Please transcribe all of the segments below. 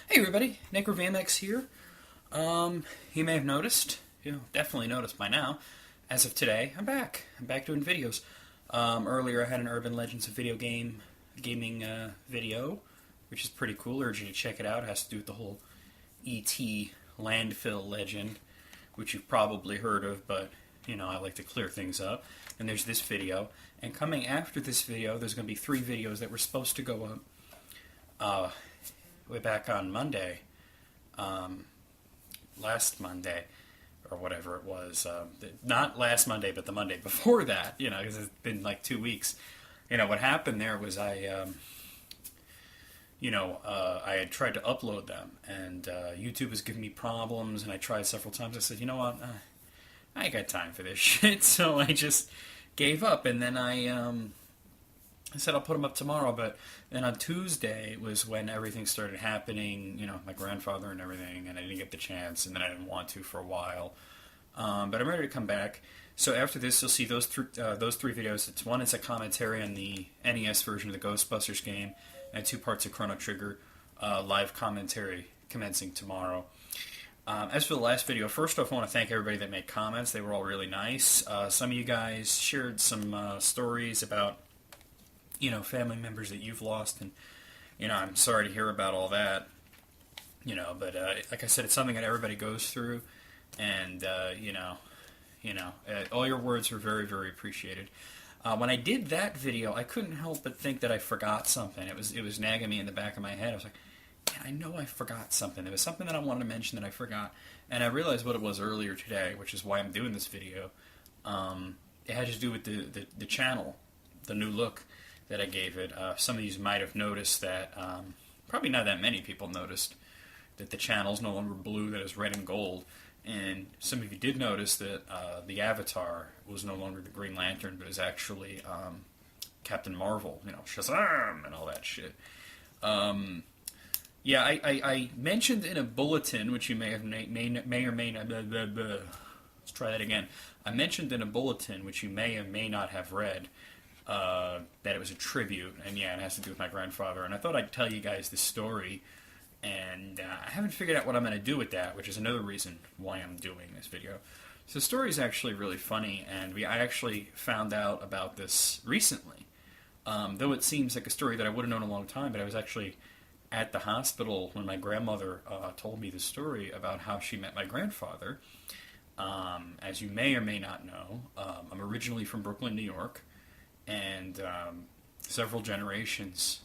Hey everybody, NecroVamX here. You may have noticed, definitely noticed by now, as of today, I'm back. I'm back doing videos. Earlier I had an Urban Legends of gaming video, which is pretty cool. I urge you to check it out. It has to do with the whole E.T. landfill legend, which you've probably heard of, but, I like to clear things up. And there's this video. And coming after this video, there's going to be 3 videos that were supposed to go up way back on Monday, last Monday, or whatever it was. Not last Monday, but the Monday before that, because it's been like 2 weeks. What happened there was I had tried to upload them, and YouTube was giving me problems, and I tried several times. I said, you know what, I ain't got time for this shit, so I just gave up, and then I said I'll put them up tomorrow, but then on Tuesday was when everything started happening, my grandfather and everything, and I didn't get the chance, and then I didn't want to for a while. But I'm ready to come back. So after this, you'll see those three videos. It's a commentary on the NES version of the Ghostbusters game, and 2 parts of Chrono Trigger, live commentary commencing tomorrow. As for the last video, first off, I want to thank everybody that made comments. They were all really nice. Some of you guys shared some stories about family members that you've lost, and, I'm sorry to hear about all that, but, like I said, it's something that everybody goes through, and, all your words were very, very appreciated. When I did that video, I couldn't help but think that I forgot something. It was nagging me in the back of my head. I was like, man, I know I forgot something. There was something that I wanted to mention that I forgot, and I realized what it was earlier today, which is why I'm doing this video. It had to do with the channel, the new look that I gave it. Some of you might have noticed that, probably not that many people noticed, that the channel's no longer blue, that it's red and gold. And some of you did notice that the avatar was no longer the Green Lantern, but is actually Captain Marvel, Shazam, and all that shit. Yeah, I mentioned in a bulletin, which you may or may not... Blah, blah, blah. Let's try that again. I mentioned in a bulletin, which you may or may not have read, that it was a tribute, and yeah, it has to do with my grandfather, and I thought I'd tell you guys this story, and I haven't figured out what I'm going to do with that, which is another reason why I'm doing this video. So the story is actually really funny, and I actually found out about this recently, though it seems like a story that I would have known a long time, but I was actually at the hospital when my grandmother told me the story about how she met my grandfather. As you may or may not know, I'm originally from Brooklyn, New York, and several generations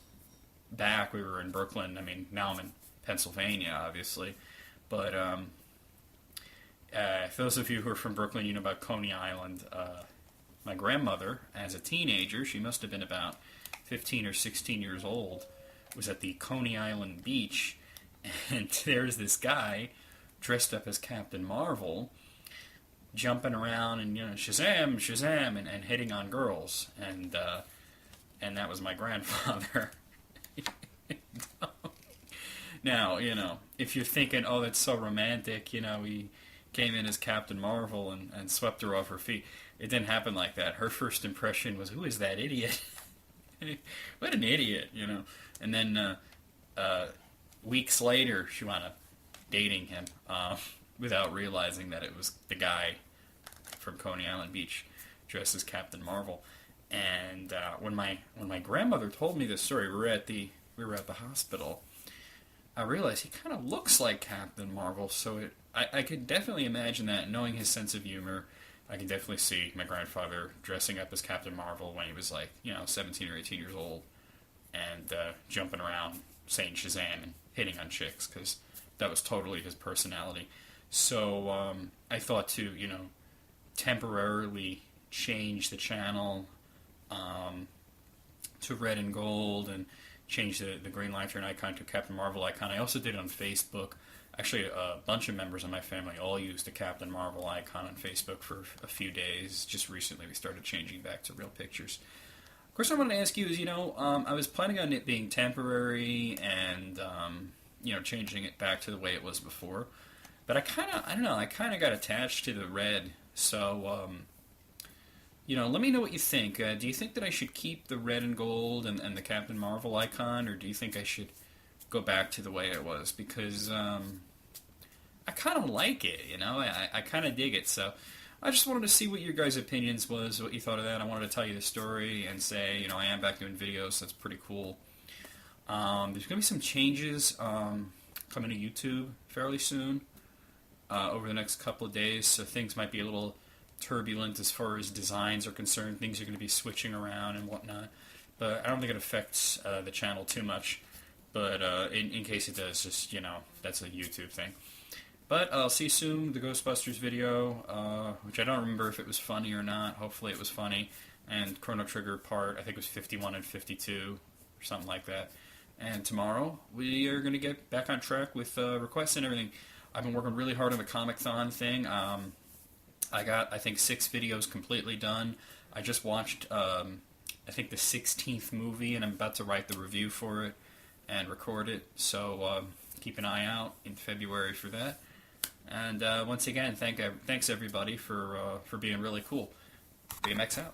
back we were in Brooklyn. I mean, now I'm in Pennsylvania, obviously. But for those of you who are from Brooklyn, you know about Coney Island. My grandmother, as a teenager, she must have been about 15 or 16 years old, was at the Coney Island beach, and there's this guy dressed up as Captain Marvel, jumping around and Shazam, Shazam, and hitting on girls, and that was my grandfather. Now, if you're thinking, oh, that's so romantic, he came in as Captain Marvel and swept her off her feet. It didn't happen like that. Her first impression was, who is that idiot? What an idiot, And then weeks later, she wound up dating him. Without realizing that it was the guy from Coney Island Beach dressed as Captain Marvel. And when my grandmother told me this story, we were at the hospital, I realized he kind of looks like Captain Marvel, so I could definitely imagine that. Knowing his sense of humor, I can definitely see my grandfather dressing up as Captain Marvel when he was 17 or 18 years old, and jumping around saying Shazam and hitting on chicks, because that was totally his personality. So I thought to, temporarily change the channel to red and gold, and change the Green Lantern icon to Captain Marvel icon. I also did it on Facebook. Actually, a bunch of members of my family all used the Captain Marvel icon on Facebook for a few days. Just recently we started changing back to real pictures. Of course, I wanted to ask you is, I was planning on it being temporary and, changing it back to the way it was before. But I kind of got attached to the red. So, let me know what you think. Do you think that I should keep the red and gold and the Captain Marvel icon, or do you think I should go back to the way it was, because I kind of like it, you know. I kind of dig it. So I just wanted to see what your guys' opinions was, what you thought of that. I wanted to tell you the story and say, you know, I am back doing videos. So that's pretty cool. There's gonna be some changes coming to YouTube fairly soon, over the next couple of days. So things might be a little turbulent as far as designs are concerned. Things are going to be switching around and whatnot. But I don't think it affects the channel too much. But in case it does, just, you know, that's a YouTube thing. But I'll see you soon, the Ghostbusters video, which I don't remember if it was funny or not. Hopefully it was funny. And Chrono Trigger part, I think it was 51 and 52, or something like that. And tomorrow, we are going to get back on track with requests and everything. I've been working really hard on the Comic-Thon thing. I got, I think, 6 videos completely done. I just watched, I think, the 16th movie, and I'm about to write the review for it and record it. So keep an eye out in February for that. And once again, thanks everybody for being really cool. BMX out.